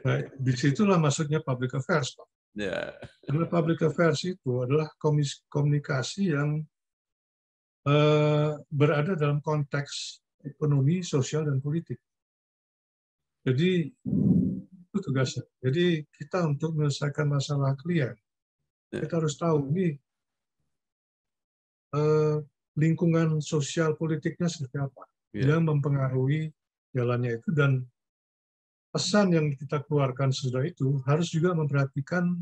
Nah, disitulah maksudnya public affairs, Pak. Ya. Karena public affairs itu adalah komunikasi yang berada dalam konteks ekonomi, sosial, dan politik. Jadi itu tugasnya. Jadi kita untuk menyelesaikan masalah klien, kita harus tahu ini lingkungan sosial politiknya seperti apa yang mempengaruhi jalannya itu, dan pesan yang kita keluarkan sesudah itu harus juga memperhatikan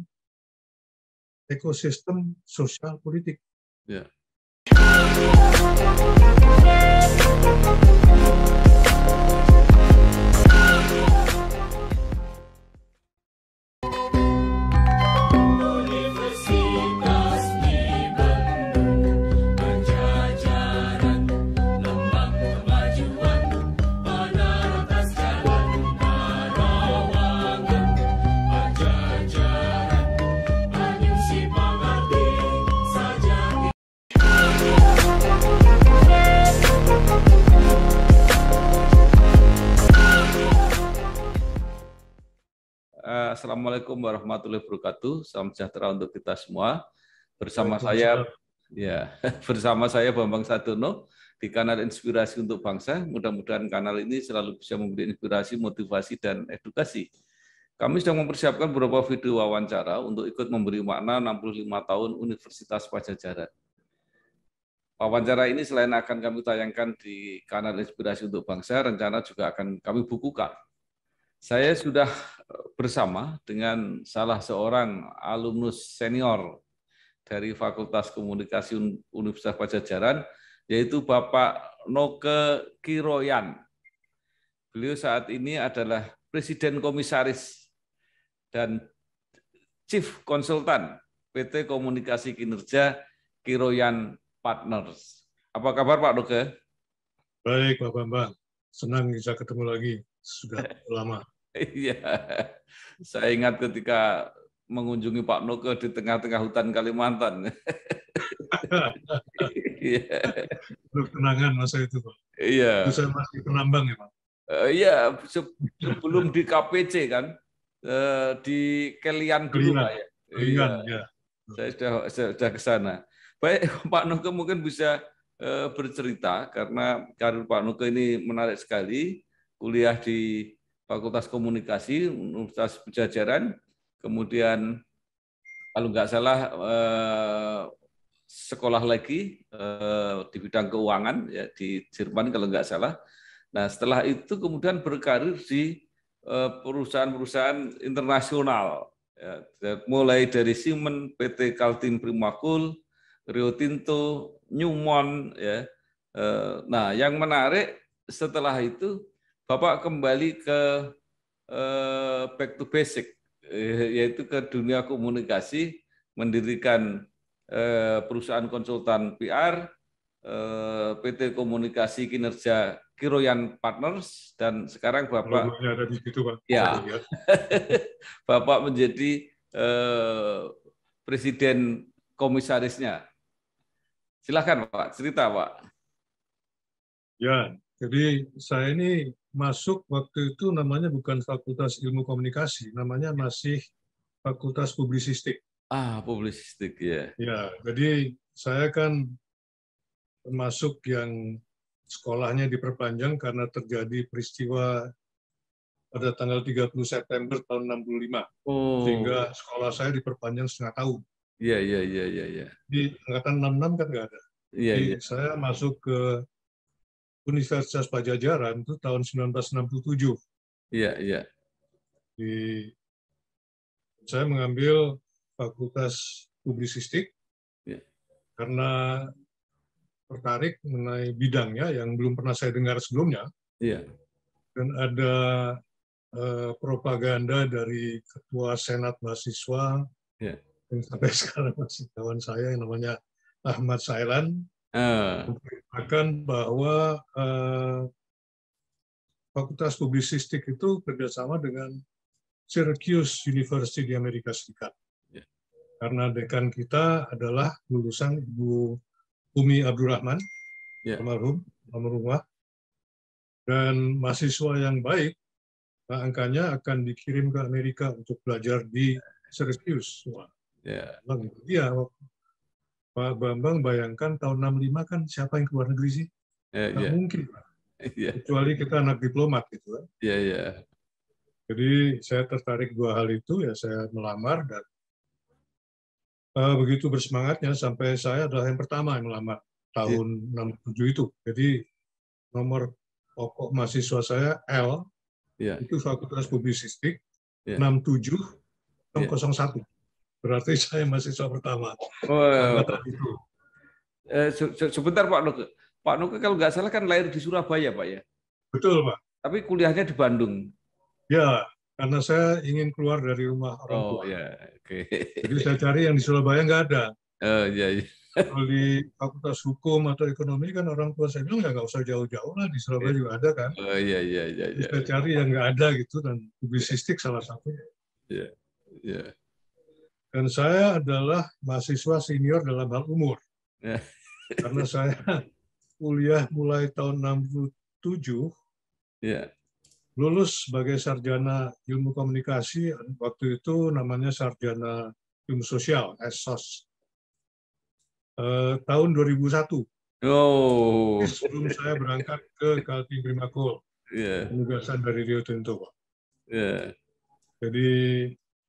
ekosistem sosial politik. Ya. Assalamualaikum warahmatullahi wabarakatuh. Salam sejahtera untuk kita semua. Bersama saya Bambang Sadono di kanal Inspirasi untuk Bangsa. Mudah-mudahan kanal ini selalu bisa memberi inspirasi, motivasi, dan edukasi. Kami sedang mempersiapkan beberapa video wawancara untuk ikut memberi makna 65 tahun Universitas Padjadjaran. Wawancara ini selain akan kami tayangkan di kanal Inspirasi untuk Bangsa, rencana juga akan kami bukukan. Saya sudah bersama dengan salah seorang alumnus senior dari Fakultas Komunikasi Universitas Padjadjaran, yaitu Bapak Noke Kiroyan. Beliau saat ini adalah Presiden Komisaris dan Chief Konsultan PT Komunikasi Kinerja Kiroyan Partners. Apa kabar Pak Noke? Baik Pak Bambang, senang bisa ketemu lagi. Sudah lama. Iya, saya ingat ketika mengunjungi Pak Noke di tengah-tengah hutan Kalimantan. Kenangan masa itu, Pak. Iya. Itu saya masih penambang ya, Pak. Iya, sebelum di KPC kan, di Kelian dulu Pak ya. Kelian, ya. Saya sudah ke sana. Baik, Pak Noke mungkin bisa bercerita karena karir Pak Noke ini menarik sekali. Kuliah di Fakultas Komunikasi Universitas Padjadjaran, kemudian kalau nggak salah sekolah lagi di bidang keuangan ya di Jerman kalau nggak salah. Nah setelah itu kemudian berkarir di perusahaan-perusahaan internasional, ya, mulai dari Siemens, PT Kaltim Primakul, Rio Tinto, Newmont, ya. Nah yang menarik setelah itu Bapak kembali ke back to basic, yaitu ke dunia komunikasi, mendirikan perusahaan konsultan PR, PT Komunikasi Kinerja Kiroyan Partners, dan sekarang Bapak ada di situ, Pak. Ya, Bapak menjadi Presiden Komisarisnya. Silakan Pak, cerita Pak. Ya, jadi saya ini masuk waktu itu namanya bukan Fakultas Ilmu Komunikasi, namanya masih Fakultas Publisistik. Publisistik ya. Ya, jadi saya kan termasuk yang sekolahnya diperpanjang karena terjadi peristiwa pada tanggal 30 September tahun 65. Sehingga sekolah saya diperpanjang setengah tahun. Iya. Di angkatan 66 kan nggak ada. Jadi saya masuk ke Universitas Padjadjaran itu tahun 1967. Iya. Saya mengambil Fakultas Publisistik karena tertarik mengenai bidangnya yang belum pernah saya dengar sebelumnya. Iya. Dan ada propaganda dari Ketua Senat Mahasiswa yang sampai sekarang masih kawan saya yang namanya Ahmad Sailan. Akan bahwa Fakultas Publisistik itu kerjasama dengan Syracuse University di Amerika Serikat. Karena dekan kita adalah lulusan Ibu Umi Abdurrahman, almarhumah, dan mahasiswa yang baik Nah, angkanya akan dikirim ke Amerika untuk belajar di Syracuse. Wah, iya, Pak Bambang bayangkan tahun 65 kan siapa yang keluar negeri sih? Nggak mungkin, kecuali kita anak diplomat gitu kan. Jadi saya tertarik dua hal itu, ya saya melamar dan begitu bersemangatnya sampai saya adalah yang pertama yang melamar tahun 67 itu. Jadi nomor pokok mahasiswa saya L, itu Fakultas Publisistik, 6701. Berarti saya mahasiswa pertama. Angkatan itu. Sebentar Pak Nuke. Pak Nuke kalau nggak salah kan lahir di Surabaya, Pak ya? Betul, Pak. Tapi kuliahnya di Bandung. Ya, karena saya ingin keluar dari rumah orang tua. Jadi saya cari yang di Surabaya nggak ada. Kalau di Fakultas Hukum atau Ekonomi kan orang tua saya bilang ya nggak usah jauh-jauh lah, di Surabaya juga ada kan. Jadi saya cari yang nggak ada gitu, dan publisistik salah satunya. Dan saya adalah mahasiswa senior dalam hal umur. Karena saya kuliah mulai tahun 67, lulus sebagai sarjana ilmu komunikasi, waktu itu namanya sarjana ilmu sosial, SOS, tahun 2001. Sebelum saya berangkat ke Kaltim Primakul, penugasan dari Rio Tinto, Pak. Jadi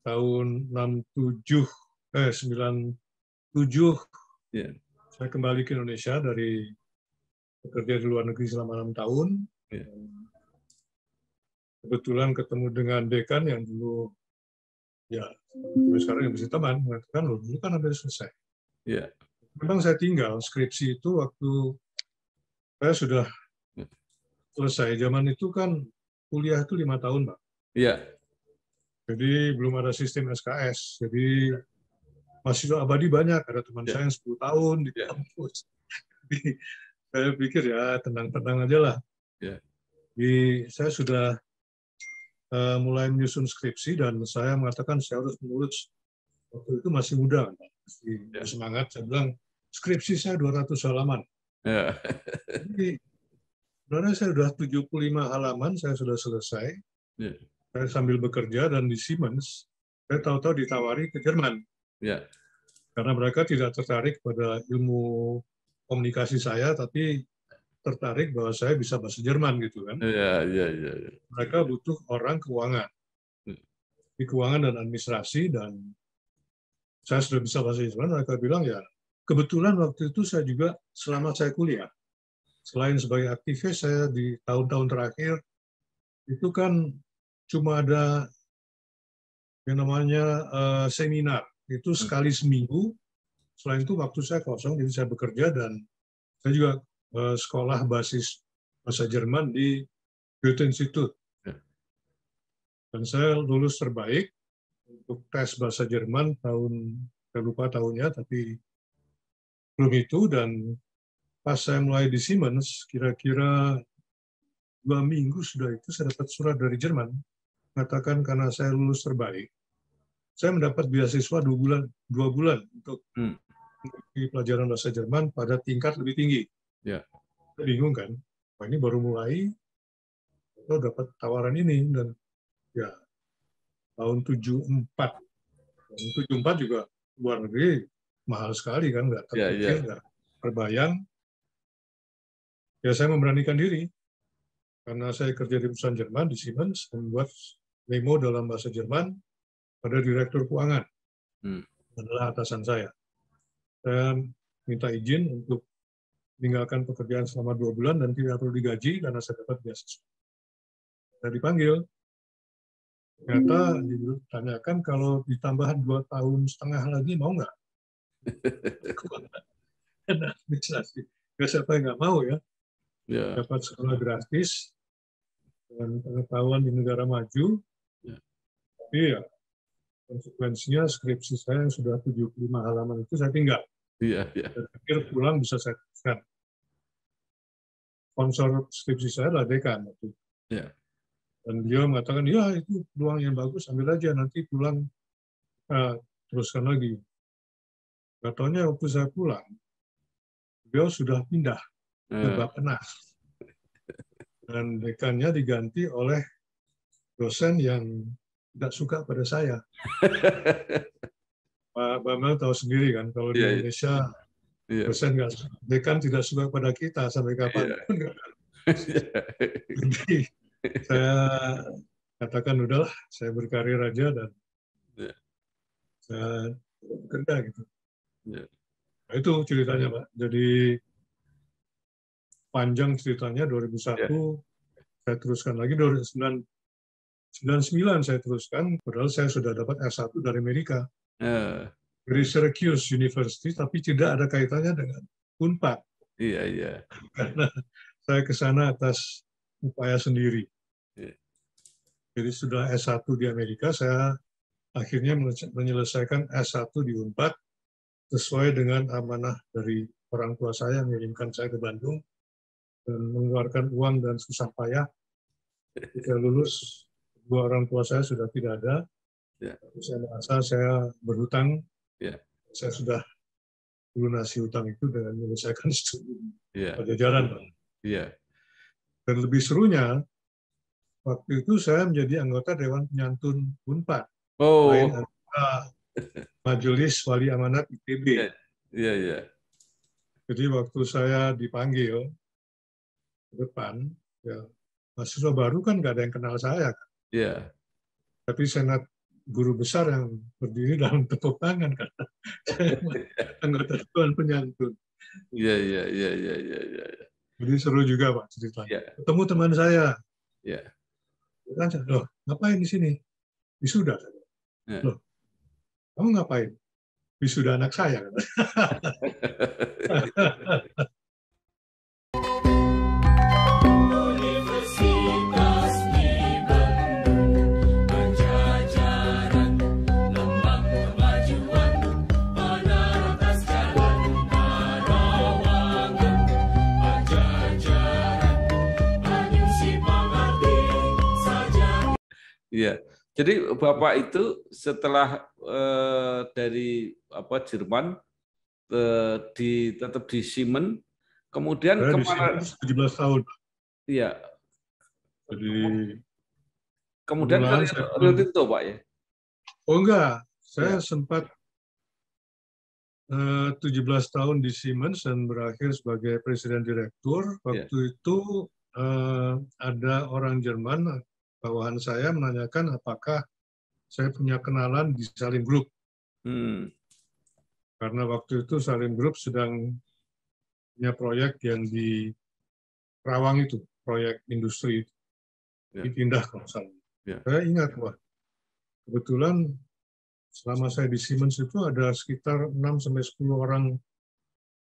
tahun 97 saya kembali ke Indonesia dari bekerja di luar negeri selama 6 tahun. Kebetulan ketemu dengan dekan yang dulu, ya sekarang yang masih teman, mengatakan loh dulu kan hampir selesai. Memang saya tinggal skripsi itu waktu saya sudah selesai. Zaman itu kan kuliah itu 5 tahun, Pak. Jadi belum ada sistem SKS. Jadi mahasiswa abadi banyak. Ada teman saya yang 10 tahun di kampus. Jadi saya pikir ya tenang-tenang aja lah. Jadi saya sudah mulai menyusun skripsi dan saya mengatakan saya harus menulis. Waktu itu masih muda, masih semangat. Saya bilang skripsi saya 200 halaman. Jadi sebenarnya saya sudah 75 halaman, saya sudah selesai. Saya sambil bekerja dan di Siemens, saya tahu-tahu ditawari ke Jerman. Karena mereka tidak tertarik pada ilmu komunikasi saya, tapi tertarik bahwa saya bisa bahasa Jerman gitu kan. Mereka butuh orang keuangan, di keuangan dan administrasi, dan saya sudah bisa bahasa Jerman. Mereka bilang ya kebetulan waktu itu saya juga selama saya kuliah, selain sebagai aktivis, saya di tahun-tahun terakhir itu kan cuma ada yang namanya seminar, itu sekali seminggu. Selain itu waktu saya kosong, jadi saya bekerja dan saya juga sekolah basis bahasa Jerman di Goethe-Institut. Dan saya lulus terbaik untuk tes bahasa Jerman tahun, saya lupa tahunnya, tapi belum itu. Dan pas saya mulai di Siemens, kira-kira 2 minggu sudah itu saya dapat surat dari Jerman, mengatakan karena saya lulus terbaik, saya mendapat beasiswa 2 bulan untuk pelajaran bahasa Jerman pada tingkat lebih tinggi. Saya bingung kan, wah ini baru mulai, atau dapat tawaran ini, dan ya tahun 74 juga luar negeri mahal sekali kan, nggak terpikir, nggak terbayang. Ya saya memberanikan diri, karena saya kerja di perusahaan Jerman, di Siemens, membuat memo dalam bahasa Jerman pada direktur keuangan, adalah atasan saya. Saya minta izin untuk meninggalkan pekerjaan selama 2 bulan dan tidak perlu digaji karena saya dapat beasiswa. Saya dipanggil. Ternyata ditanyakan kalau ditambahan 2,5 tahun lagi mau nggak? Administrasi. Ya siapa yang nggak mau ya? Dapat sekolah gratis dan pengetahuan di negara maju. Tapi ya konsekuensinya skripsi saya yang sudah 75 halaman itu saya tinggal. Saya pikir pulang bisa saya teruskan. Sponsor skripsi saya adalah dekan. Dan dia mengatakan, ya itu peluang yang bagus, ambil aja, nanti pulang teruskan lagi. Katanya waktu saya pulang, beliau sudah pindah ke Bappenas. Dan dekannya diganti oleh dosen yang tidak suka pada saya. Pak Bambang tahu sendiri kan, kalau di Indonesia dosen dekan tidak suka pada kita sampai kapanpun. Jadi saya katakan udahlah, saya berkarir aja dan saya kerja gitu. Nah, itu ceritanya Pak. Jadi panjang ceritanya 2001 saya teruskan lagi 1999 saya teruskan, padahal saya sudah dapat S1 dari Amerika. Dari Syracuse University, tapi tidak ada kaitannya dengan UNPAD. Iya. Karena saya ke sana atas upaya sendiri. Jadi sudah S1 di Amerika, saya akhirnya menyelesaikan S1 di UNPAD sesuai dengan amanah dari orang tua saya yang mengirimkan saya ke Bandung dan mengeluarkan uang dan susah payah. Ketika lulus, dua orang tua saya sudah tidak ada. Saya merasa saya berhutang. Saya sudah lunasi hutang itu dengan menyelesaikan studi Pajajaran. Dan lebih serunya, waktu itu saya menjadi anggota Dewan Penyantun UNPAD. Lain anggota Majelis Wali Amanat ITB. Jadi waktu saya dipanggil ke depan, ya mahasiswa baru kan nggak ada yang kenal saya. Kan? Tapi senat guru besar yang berdiri dalam tepuk tangan karena saya anggota Dewan Penyantun. Iya. Jadi seru juga Pak ceritanya. Ketemu teman saya. Loh, ngapain di sini? Wisuda. Loh, kamu ngapain? Wisuda anak saya. Iya. Jadi Bapak itu setelah dari Jerman tetap di Siemens, kemudian kemana? 17 tahun. Iya. Jadi kemudian ke Rio Tinto, Pak ya? Oh enggak, saya sempat 17 tahun di Siemens dan berakhir sebagai presiden direktur. Waktu itu ada orang Jerman bawahan saya menanyakan apakah saya punya kenalan di Salim Group. Karena waktu itu Salim Group sedang punya proyek yang di Rawang itu, proyek industri dipindah kalau salah. Saya ingat, wah, kebetulan selama saya di Siemens itu ada sekitar 6-10 orang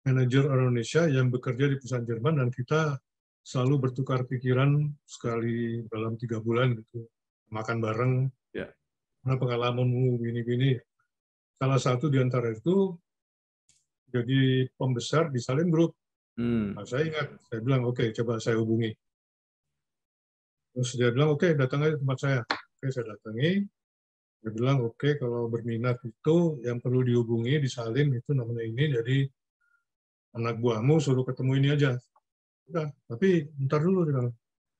manajer Indonesia yang bekerja di perusahaan Jerman dan kita selalu bertukar pikiran sekali dalam 3 bulan gitu, makan bareng. Nah, pengalamanmu gini-gini. Salah satu di antara itu jadi pembesar di Salim Group. Nah, saya ingat, saya bilang oke, coba saya hubungi. Terus dia bilang oke, datang aja ke tempat saya. Oke, saya datangi. Dia bilang oke, kalau berminat itu yang perlu dihubungi di Salim itu namanya ini, jadi anak buahmu suruh ketemu ini aja. Udah, tapi ntar dulu, dia bilang,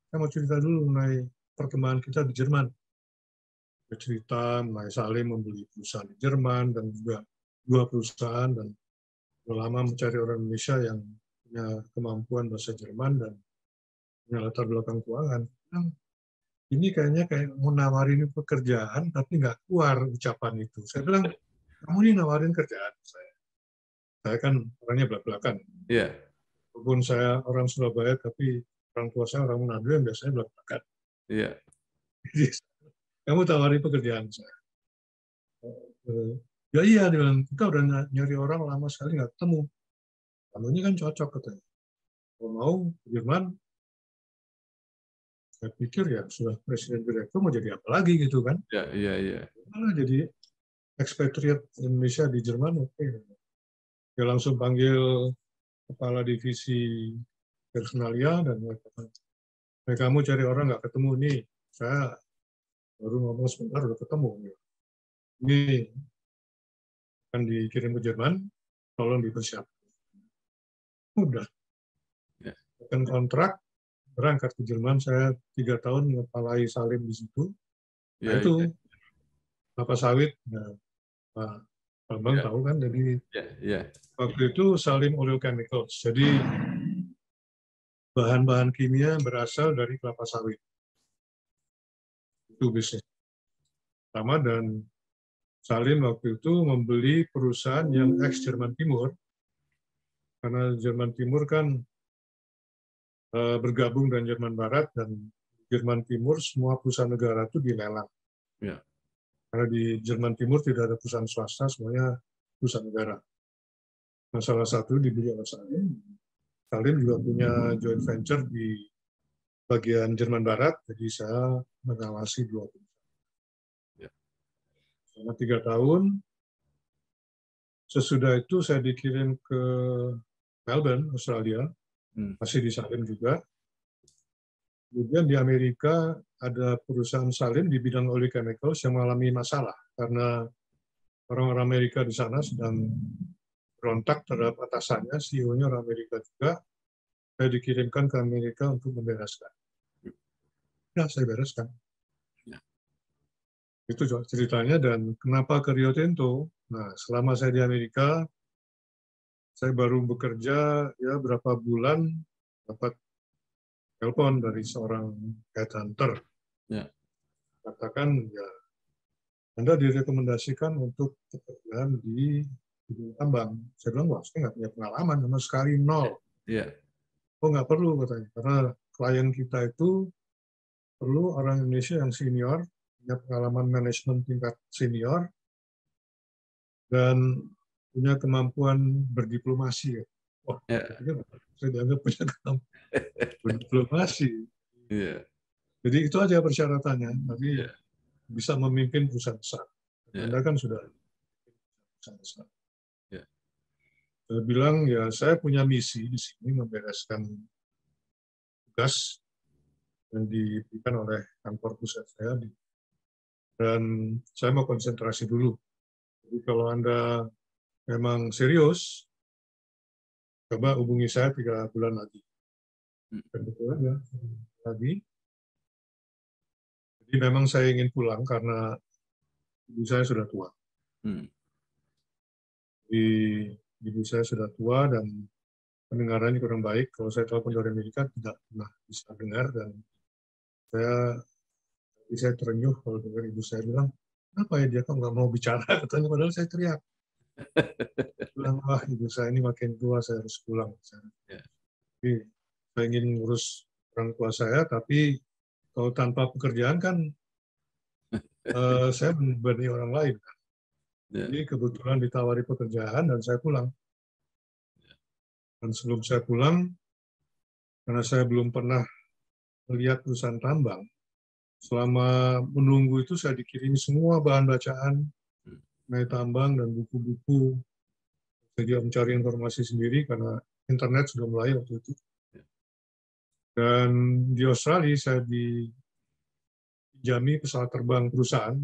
saya mau cerita dulu mengenai perkembangan kita di Jerman. Dia cerita mengenai Salim membeli perusahaan di Jerman dan juga 2 perusahaan dan lama mencari orang Indonesia yang punya kemampuan bahasa Jerman dan punya latar belakang keuangan. Ini kayaknya kayak mau nawarin pekerjaan tapi nggak keluar ucapan itu. Saya bilang, kamu ini nawarin kerjaan saya. Saya kan orangnya belak-belakan. Walaupun saya orang Surabaya, tapi orang tua saya orang Manado yang biasanya belak-belakan. Jadi, kamu tawarin pekerjaan saya. Ya iya, dia bilang, kita udah nyari orang lama sekali nggak ketemu. Kamu ini kan cocok katanya. Kalau mau ke Jerman, saya pikir ya sudah presiden direktur mau jadi apa lagi gitu kan? Malah jadi expatriate Indonesia di Jerman, oke. Dia langsung panggil kepala divisi personalia dan mengatakan, kamu cari orang nggak ketemu nih, saya baru ngomong sebentar udah ketemu. Ini akan dikirim ke Jerman, tolong dipersiapkan. Udah. Akan kontrak, berangkat ke Jerman, saya 3 tahun mengepalai Salim di situ. Nah Ya, itu kelapa sawit, nah, Pak Bambang ya, tahu kan, jadi ya, ya, waktu itu Salim Oil Chemicals. Jadi bahan-bahan kimia berasal dari kelapa sawit. Itu bisnis pertama, dan Salim waktu itu membeli perusahaan yang ex-Jerman Timur, karena Jerman Timur kan bergabung dengan Jerman Barat, dan Jerman Timur semua perusahaan negara itu dilelang. ya, Karena di Jerman Timur tidak ada perusahaan swasta, semuanya perusahaan negara. Nah, salah satu dibeli oleh Salim. Salim juga punya joint venture di bagian Jerman Barat, jadi saya mengawasi 2 perusahaan. ya. Selama 3 tahun, sesudah itu saya dikirim ke Melbourne, Australia, masih di Salim juga. Kemudian di Amerika ada perusahaan Salim di bidang oil chemicals yang mengalami masalah karena orang-orang Amerika di sana sedang berontak terhadap atasannya, CEO-nya orang Amerika juga. Saya dikirimkan ke Amerika untuk membereskan. Ya, saya bereskan. Ya. Itu ceritanya. Dan kenapa ke Rio Tinto? Nah, selama saya di Amerika, saya baru bekerja ya berapa bulan, dapat telepon dari seorang headhunter. Ya. Katakan, ya, Anda direkomendasikan untuk pekerjaan di bidang tambang. Saya bilang, wah, saya nggak punya pengalaman, sama sekali nol. Ya. Oh, nggak perlu, katanya. Karena klien kita itu perlu orang Indonesia yang senior, punya pengalaman manajemen tingkat senior, dan punya kemampuan berdiplomasi. Wah, Ya. saya dianggap punya kemampuan berdiplomasi. Ya. Jadi itu aja persyaratannya, tapi Ya. bisa memimpin perusahaan besar. Ya. Anda kan sudah perusahaan besar. Ya. Saya bilang, ya saya punya misi di sini membereskan tugas yang diberikan oleh kantor pusat saya, dan saya mau konsentrasi dulu. Jadi kalau Anda memang serius, coba hubungi saya 3 bulan lagi. Kebetulan ya, lagi. Jadi memang saya ingin pulang karena ibu saya sudah tua. Jadi ibu saya sudah tua dan pendengarannya kurang baik. Kalau saya telepon dari Amerika tidak pernah bisa dengar, dan saya terenyuh kalau dengar ibu saya bilang, kenapa ya dia kok nggak mau bicara, katanya, padahal saya teriak. Bilang, wah ibu saya ini makin tua, saya harus pulang. Jadi saya ingin ngurus orang tua saya, tapi kalau tanpa pekerjaan kan saya membebani orang lain. Jadi kebetulan ditawari pekerjaan dan saya pulang. Dan sebelum saya pulang, karena saya belum pernah melihat perusahaan tambang, selama menunggu itu saya dikirim semua bahan bacaan mengenai tambang dan buku-buku. Saya juga mencari informasi sendiri karena internet sudah mulai waktu itu. Dan di Australia saya dijami pesawat terbang perusahaan.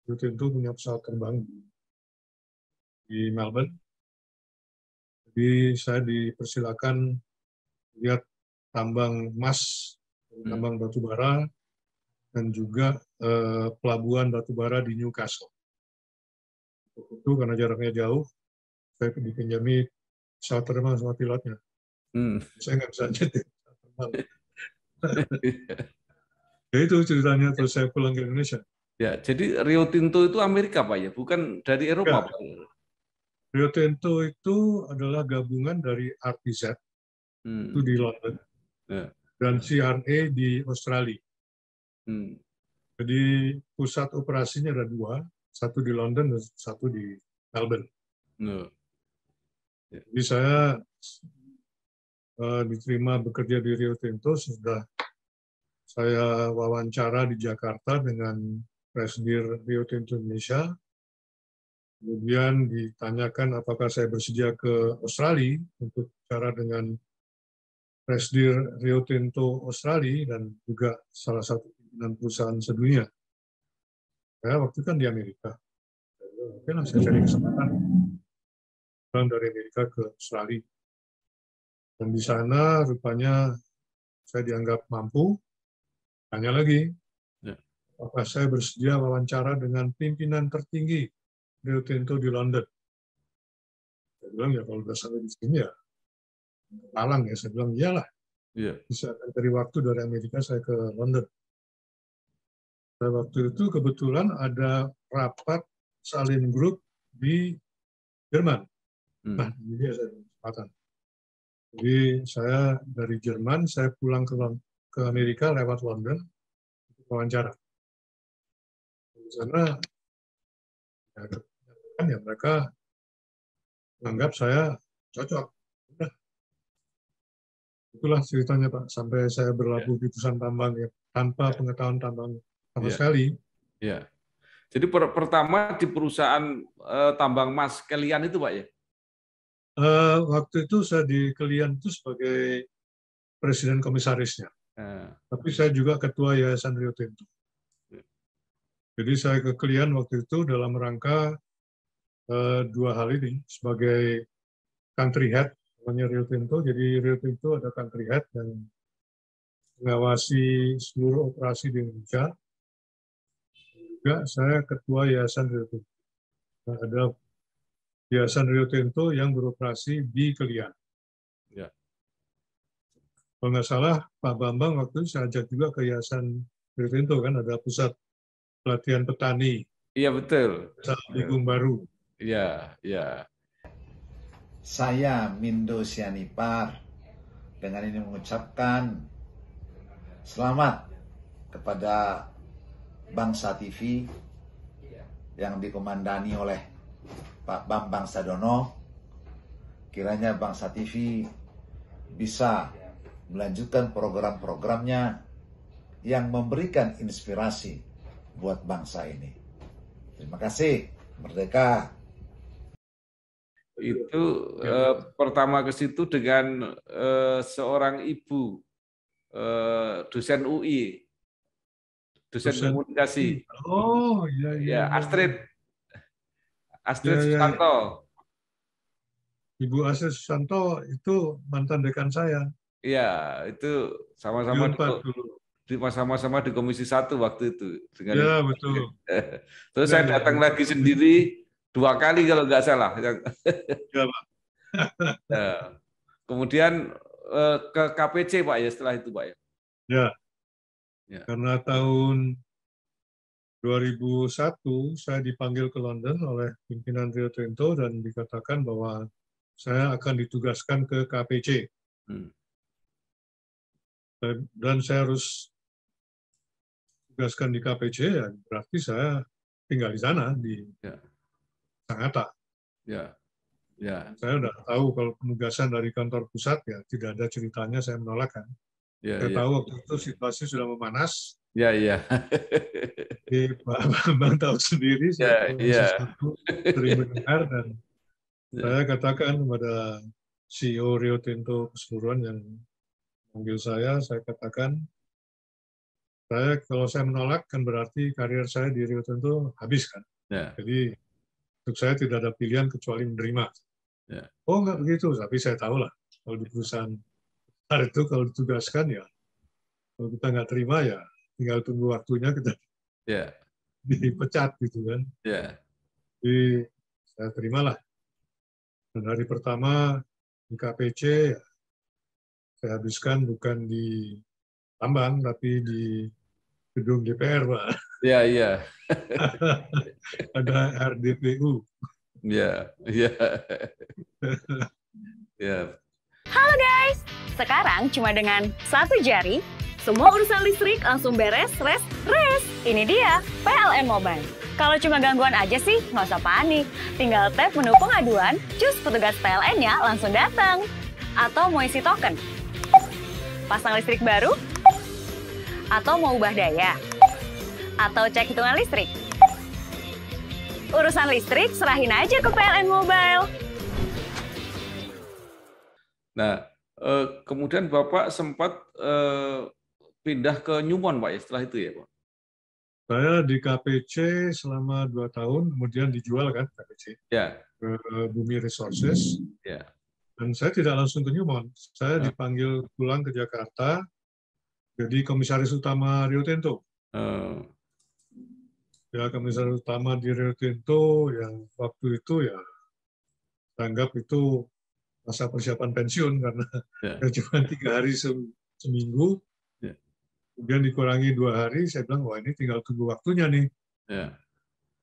Waktu itu punya pesawat terbang di Melbourne. Jadi saya dipersilakan lihat tambang emas, tambang batu bara, dan juga pelabuhan batu bara di Newcastle. Itu karena jaraknya jauh, saya dipinjami pesawat terbang sama pilotnya. Saya nggak bisa nyetir pesawat terbang. Ya itu ceritanya terus saya pulang ke Indonesia. Ya, jadi Rio Tinto itu Amerika, Pak ya, bukan dari Eropa, Ya, Pak. Rio Tinto itu adalah gabungan dari RPZ itu di London dan CRA di Australia. Jadi pusat operasinya ada 2, satu di London dan satu di Melbourne. Jadi saya diterima bekerja di Rio Tinto, sudah saya wawancara di Jakarta dengan Presidir Rio Tinto Indonesia. Kemudian ditanyakan apakah saya bersedia ke Australia untuk bicara dengan Presidir Rio Tinto Australia dan juga salah satu pimpinan perusahaan sedunia. Saya waktu itu kan di Amerika. Oke lah, saya cari kesempatan pulang dari Amerika ke Australia. Dan di sana rupanya saya dianggap mampu, tanya lagi, apakah saya bersedia wawancara dengan pimpinan tertinggi Rio Tinto di London. Saya bilang, ya kalau udah sampai di sini ya, talang ya. Saya bilang, iyalah. Bisa akan cari waktu dari Amerika saya ke London. Pada waktu itu kebetulan ada rapat salin grup di Jerman. Nah, ini dia saya kesempatan. Jadi saya dari Jerman, saya pulang ke Amerika lewat London untuk wawancara. Di sana ya mereka menganggap saya cocok. Udah. Itulah ceritanya Pak, sampai saya berlabuh di perusahaan tambang ya, tanpa pengetahuan tambang sama sekali. Ya. Jadi pertama di perusahaan tambang emas Kelian itu Pak ya? Waktu itu saya di Kelian itu sebagai presiden komisarisnya. Tapi saya juga ketua Yayasan Rio Tinto. Jadi saya ke Kelian waktu itu dalam rangka dua hal ini, sebagai country head namanya Rio Tinto. Jadi Rio Tinto ada country head yang mengawasi seluruh operasi di Indonesia. Juga saya ketua Yayasan Rio Tinto. Nah, ada Yayasan Rio Tinto yang beroperasi di Kelian. Ya. Kalau nggak salah, Pak Bambang waktu itu saya ajak juga ke Yayasan Rio Tinto, kan ada pusat pelatihan petani. Iya betul. Ligung Baru. Iya, iya. Saya Mindo Sianipar dengan ini mengucapkan selamat kepada Bangsa TV yang dikomandani oleh Pak Bambang Sadono. Kiranya Bangsa TV bisa melanjutkan program-programnya yang memberikan inspirasi buat bangsa ini. Terima kasih. Merdeka. Itu pertama ke situ dengan seorang ibu dosen UI, dosen komunikasi. Oh iya iya. Ya, Astrid Susanto. Ibu Astrid Susanto itu mantan dekan saya. Iya, itu sama-sama di Komisi 1 waktu itu. Iya, betul. Terus saya datang lagi sendiri 2 kali kalau nggak salah. Ya, Pak. Kemudian ke KPC Pak ya setelah itu Pak ya. Ya. Karena tahun 2001 saya dipanggil ke London oleh pimpinan Rio Tinto dan dikatakan bahwa saya akan ditugaskan ke KPC. Dan saya harus tugaskan di KPC, ya berarti saya tinggal di sana di Sangatta. Saya udah tahu kalau penugasan dari kantor pusat ya tidak ada ceritanya saya menolak kan. Saya tahu waktu itu situasi sudah memanas. Iya. Pak Bambang tahu sendiri, saya sering mendengar dan saya katakan kepada CEO Rio Tinto keseluruhan yang manggil saya katakan, kalau saya menolak kan berarti karir saya di Rio Tinto habis kan. Jadi untuk saya tidak ada pilihan kecuali menerima. Oh enggak begitu, tapi saya tahu lah kalau di perusahaan itu kalau ditugaskan ya, kalau kita nggak terima ya tinggal tunggu waktunya kita dipecat gitu kan. Jadi saya terimalah. Dan hari pertama di KPC ya, saya habiskan bukan di tambang tapi di gedung DPR, Pak. Iya. Ada RDPU. Iya. Halo guys, sekarang cuma dengan satu jari, semua urusan listrik langsung beres, res. Ini dia, PLN Mobile. Kalau cuma gangguan aja sih, nggak usah panik. Tinggal tap menu pengaduan, cus petugas PLN-nya langsung datang. Atau mau isi token, pasang listrik baru, atau mau ubah daya, atau cek hitungan listrik. Urusan listrik serahin aja ke PLN Mobile. Nah, kemudian Bapak sempat pindah ke Newmont, Pak, ya, setelah itu ya, Pak? Saya di KPC selama 2 tahun, kemudian dijual kan KPC ke Bumi Resources. Dan saya tidak langsung ke Newmont. Saya dipanggil pulang ke Jakarta jadi komisaris utama Rio Tinto. Oh. Ya, komisaris utama di Rio Tinto yang waktu itu ya anggap itu masa persiapan pensiun karena cuma 3 hari seminggu. Kemudian dikurangi 2 hari, saya bilang, wah ini tinggal tunggu waktunya nih.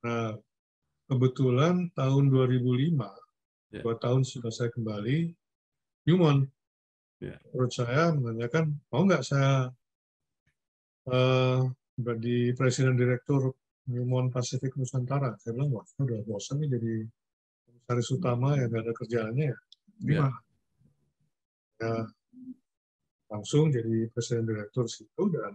Nah, kebetulan tahun 2005, 2 tahun sudah saya kembali, Newmont, menurut saya menanyakan, mau nggak saya menjadi presiden direktur Newmont Pacific Nusantara? Saya bilang, wah udah bosan nih jadi komisaris utama yang nggak ada kerjaannya ya. Gimana? Ya, langsung jadi presiden direktur situ dan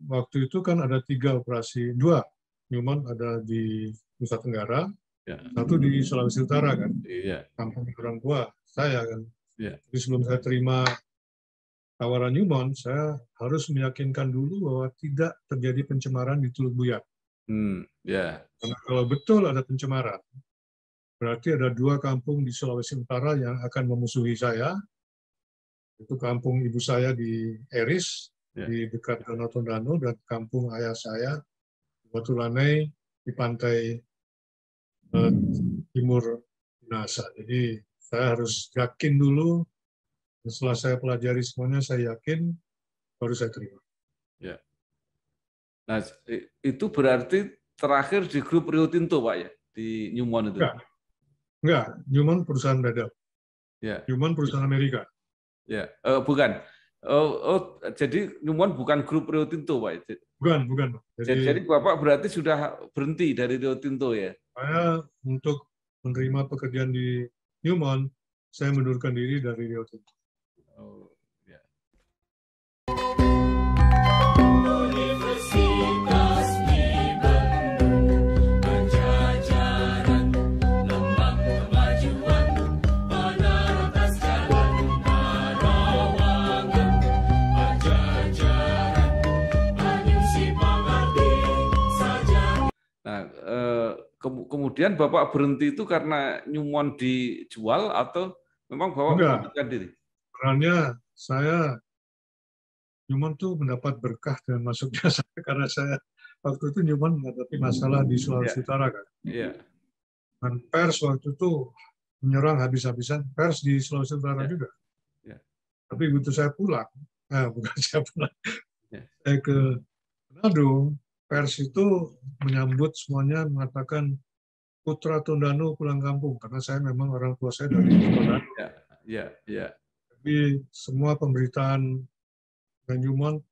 waktu itu kan ada 3 operasi, 2 Newmont ada di Nusa Tenggara, 1 di Sulawesi Utara kan, kampung orang tua saya kan. Jadi sebelum saya terima tawaran Newmont, saya harus meyakinkan dulu bahwa tidak terjadi pencemaran di Teluk Buyat. Karena kalau betul ada pencemaran, berarti ada 2 kampung di Sulawesi Utara yang akan memusuhi saya. Itu kampung ibu saya di Eris, di dekat Danau Tondano, dan kampung ayah saya di Batu Lanai di pantai timur Minahasa. Jadi saya harus yakin dulu. Setelah saya pelajari semuanya, saya yakin, baru saya terima. Nah, itu berarti terakhir di grup Rio Tinto, Pak, ya? Di Newmont itu? Enggak. Newmont perusahaan beda. Newmont perusahaan Amerika. Bukan. Jadi Newmont bukan grup Rio Tinto, Pak? Bukan. Jadi Bapak berarti sudah berhenti dari Rio Tinto, ya? Saya untuk menerima pekerjaan di Newmont, saya mundurkan diri dari Rio Tinto. Kemudian Bapak berhenti itu karena Newmont dijual atau memang Bapak mengundurkan diri? Perannya saya, Newmont tuh mendapat berkah dengan masuknya saya karena saya waktu itu Newmont menghadapi masalah di Sulawesi Utara kan. Dan pers waktu itu menyerang habis-habisan, pers di Sulawesi Utara juga. Tapi begitu saya pulang, bukan saya pulang, saya ke Manado, pers itu menyambut semuanya, mengatakan putra Tondano pulang kampung, karena saya memang orang tua saya dari Tondano. Jadi semua pemberitaan Newmont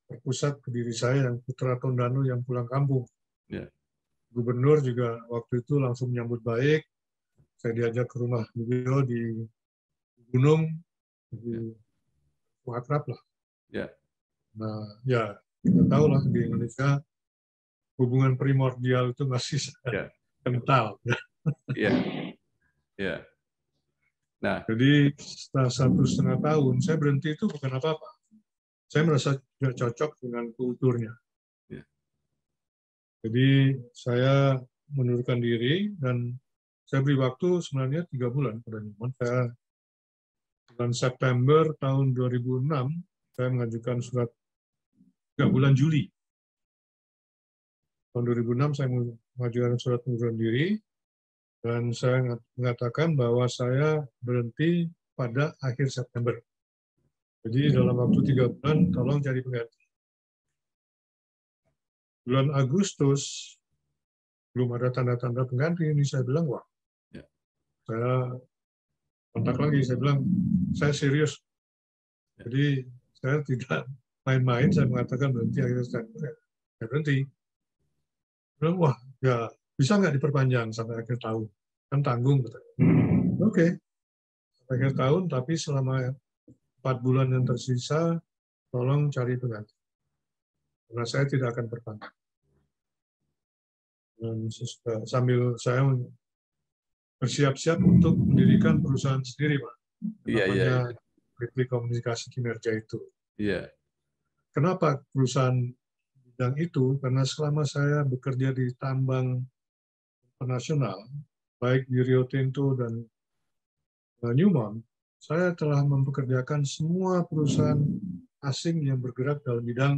terpusat ke diri saya yang putra Tondano yang pulang kampung. Gubernur juga waktu itu langsung menyambut baik. Saya diajak ke rumah beliau di gunung, di akrab lah. Nah, ya kita tahu lah di Indonesia hubungan primordial itu masih kental. Nah, jadi setelah 1,5 tahun saya berhenti itu bukan apa-apa. Saya merasa tidak cocok dengan kulturnya. Jadi saya mundurkan diri dan saya beri waktu sebenarnya 3 bulan pada Newmont. Saya bulan September tahun 2006 saya mengajukan surat 3 bulan Juli. Tahun 2006 saya mengajukan surat pengunduran diri dan saya mengatakan bahwa saya berhenti pada akhir September. Jadi dalam waktu 3 bulan tolong cari pengganti. Bulan Agustus belum ada tanda-tanda pengganti ini, saya bilang wah, saya kontak lagi, saya bilang saya serius. Jadi saya tidak main-main, saya mengatakan berhenti akhir September, saya berhenti. Bilang, wah ya bisa nggak diperpanjang sampai akhir tahun, kan tanggung. Oke. Akhir tahun, tapi selama 4 bulan yang tersisa tolong cari pengganti. Karena saya tidak akan perpanjang. Dan sambil saya bersiap-siap untuk mendirikan perusahaan sendiri, Pak. Namanya Replik Komunikasi Kinerja itu. Kenapa perusahaan bidang itu? Karena selama saya bekerja di tambang internasional, baik di Rio Tinto dan Newmont, saya telah mempekerjakan semua perusahaan asing yang bergerak dalam bidang,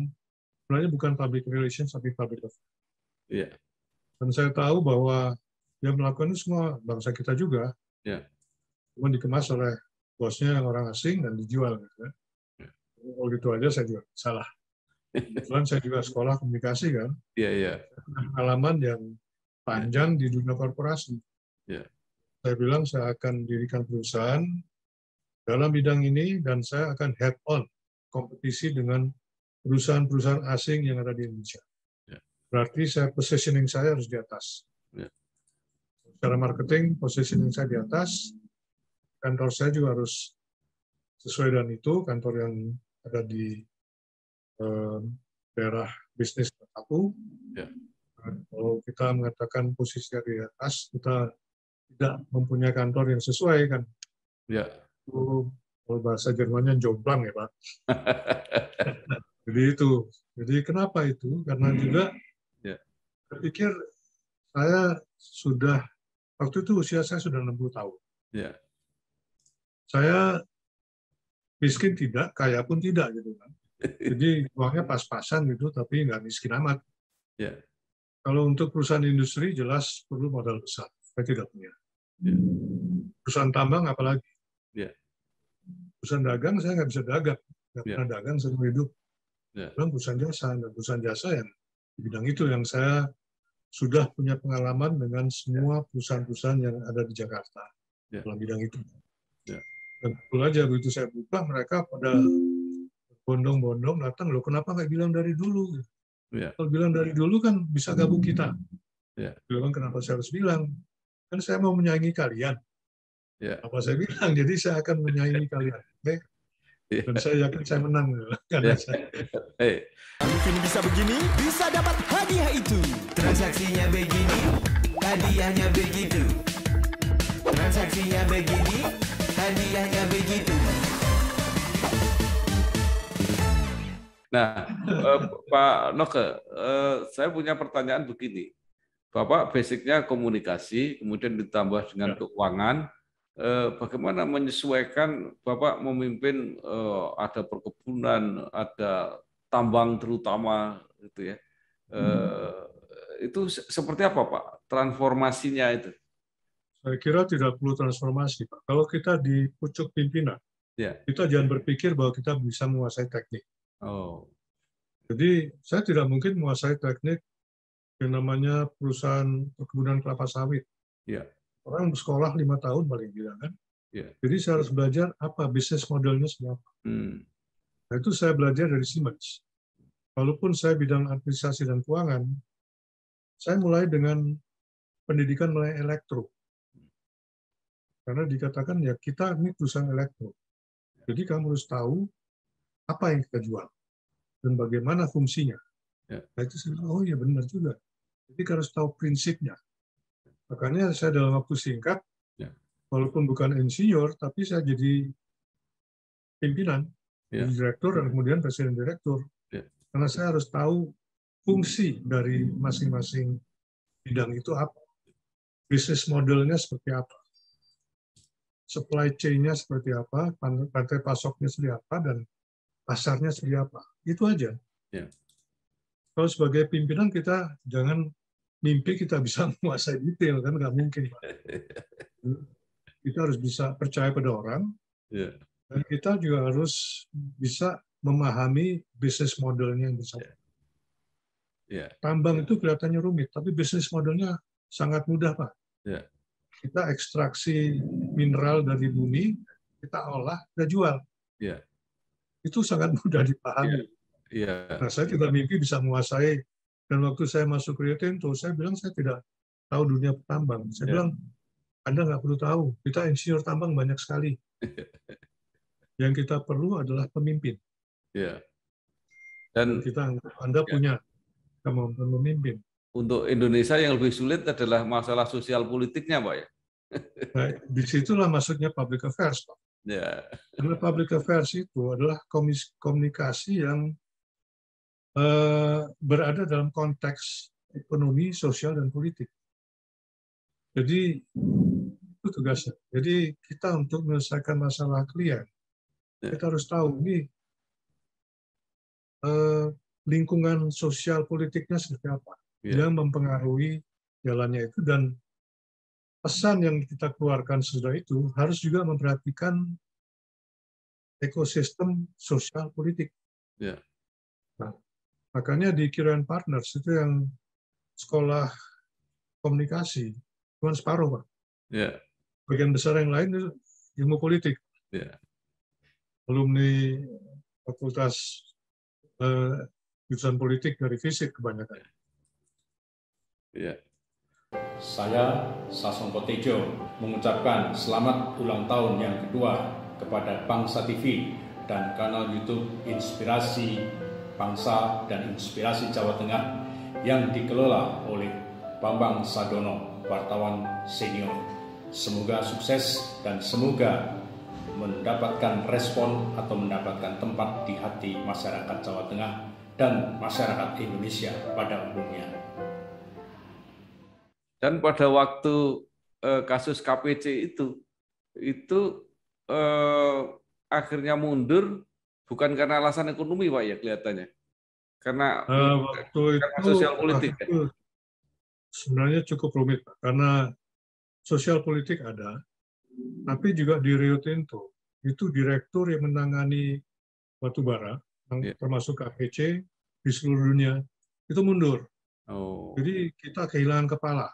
sebenarnya bukan public relations, tapi public affairs. Iya. Dan saya tahu bahwa yang melakukan itu semua bangsa kita juga, cuma dikemas oleh bosnya yang orang asing dan dijual. Gitu. Kalau gitu aja saya juga salah. Kebetulan saya juga sekolah komunikasi kan, pengalaman yang panjang di dunia korporasi. Saya bilang saya akan dirikan perusahaan dalam bidang ini dan saya akan head on kompetisi dengan perusahaan-perusahaan asing yang ada di Indonesia. Berarti positioning saya harus di atas. Secara marketing, positioning saya di atas. Kantor saya juga harus sesuai dengan itu. Kantor yang ada di daerah bisnis aku. Kalau kita mengatakan posisi di atas, kita tidak mempunyai kantor yang sesuai kan. Kalau bahasa Jermannya jomplang ya Pak. Jadi itu. Jadi kenapa itu? Karena juga saya pikir saya sudah, waktu itu usia saya sudah 60 tahun. Saya miskin tidak, kaya pun tidak gitu kan. Jadi uangnya pas-pasan gitu, tapi nggak miskin amat. Kalau untuk perusahaan industri jelas perlu modal besar. Saya tidak punya. Perusahaan tambang apalagi. Perusahaan dagang saya nggak bisa dagang. Nggak pernah dagang seumur hidup. Perusahaan jasa, dan perusahaan jasa yang di bidang itu yang saya sudah punya pengalaman dengan semua perusahaan-perusahaan yang ada di Jakarta dalam bidang itu. Dan betul aja begitu saya buka, mereka pada bondong-bondong datang, loh kenapa nggak bilang dari dulu? Kalau bilang dari dulu kan bisa gabung kita. Bilang kenapa saya harus bilang? Kan saya mau menyaingi kalian. Apa saya bilang? Jadi saya akan menyaingi kalian. Dan saya yakin saya menang. Karena Mungkin bisa begini, bisa dapat hadiah itu. Transaksinya begini, hadiahnya begitu. Transaksinya begini, hadiahnya begitu. Nah, Pak Noke, saya punya pertanyaan begini. Bapak basicnya komunikasi, kemudian ditambah dengan keuangan. Bagaimana menyesuaikan Bapak memimpin ada perkebunan, ada tambang terutama, gitu ya. Itu seperti apa Pak transformasinya itu? saya kira tidak perlu transformasi Pak. Kalau kita di pucuk pimpinan, kita jangan berpikir bahwa kita bisa menguasai teknik. Jadi saya tidak mungkin menguasai teknik yang namanya perusahaan perkebunan kelapa sawit. Orang sekolah 5 tahun paling tidak kan. Jadi saya harus belajar apa bisnis modelnya seperti apa. Nah, itu saya belajar dari Siemens. Walaupun saya bidang administrasi dan keuangan, saya mulai dengan pendidikan mulai elektro. Karena dikatakan ya kita ini perusahaan elektro. Jadi kamu harus tahu apa yang kita jual dan bagaimana fungsinya. Nah, itu saya bilang, oh iya benar juga. Jadi harus tahu prinsipnya. Makanya saya dalam waktu singkat, walaupun bukan insinyur, tapi saya jadi pimpinan, direktur, dan kemudian presiden direktur. Karena saya harus tahu fungsi dari masing-masing bidang itu apa. Bisnis modelnya seperti apa. Supply chain-nya seperti apa, rantai pasoknya seperti apa, dan pasarnya seperti apa. Itu aja. Kalau sebagai pimpinan kita jangan mimpi kita bisa menguasai detail, kan nggak mungkin. Kita harus bisa percaya pada orang, dan kita juga harus bisa memahami bisnis modelnya yang besar. Tambang itu kelihatannya rumit, tapi bisnis modelnya sangat mudah, Pak. Kita ekstraksi mineral dari bumi, kita olah, kita jual. Itu sangat mudah dipahami. Nah, saya tidak mimpi bisa menguasai. Dan waktu saya masuk Rio Tinto, saya bilang saya tidak tahu dunia tambang. Saya bilang, Anda nggak perlu tahu. Kita insinyur tambang banyak sekali. Yang kita perlu adalah pemimpin. Dan Anda punya kemampuan memimpin. Untuk Indonesia yang lebih sulit adalah masalah sosial politiknya, Pak ya. Nah, disitulah maksudnya public affairs, Pak. Karena public affairs itu adalah komunikasi yang berada dalam konteks ekonomi, sosial, dan politik. Jadi Itu tugasnya. Jadi kita untuk menyelesaikan masalah klien, kita harus tahu ini lingkungan sosial politiknya seperti apa yang mempengaruhi jalannya itu, dan pesan yang kita keluarkan sudah itu harus juga memperhatikan ekosistem sosial politik. Nah, makanya di Kirain Partners itu yang sekolah komunikasi cuma separuh, Pak. Bagian besar yang lain itu ilmu politik. Alumni Fakultas jurusan politik dari FISIP kebanyakan. Saya, Sasongko Tejo, mengucapkan selamat ulang tahun yang kedua kepada Bangsa TV dan kanal YouTube Inspirasi Bangsa dan Inspirasi Jawa Tengah yang dikelola oleh Bambang Sadono, wartawan senior. Semoga sukses dan semoga mendapatkan respon atau mendapatkan tempat di hati masyarakat Jawa Tengah dan masyarakat Indonesia pada umumnya. Dan pada waktu kasus KPC itu akhirnya mundur bukan karena alasan ekonomi, Pak, ya kelihatannya. Karena sosial politik. Sebenarnya cukup rumit, Pak, karena sosial politik ada, tapi juga di Rio Tinto itu direktur yang menangani batubara, termasuk KPC di seluruh dunia, itu mundur. Jadi kita kehilangan kepala.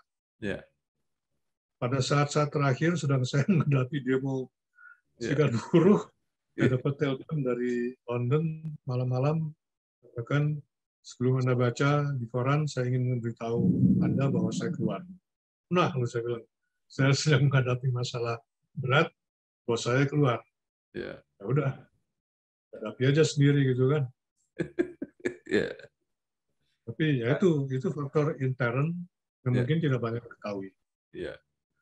Pada saat-saat terakhir sedang saya menghadapi demo serikat buruh, saya dapat telepon dari London malam-malam, katakan sebelum Anda baca di koran, saya ingin memberitahu Anda bahwa saya keluar. Nah, kalau saya bilang, saya sedang menghadapi masalah berat, bahwa saya keluar. Ya udah, hadapi aja sendiri gitu kan. Tapi ya itu faktor intern yang mungkin tidak banyak ketahui.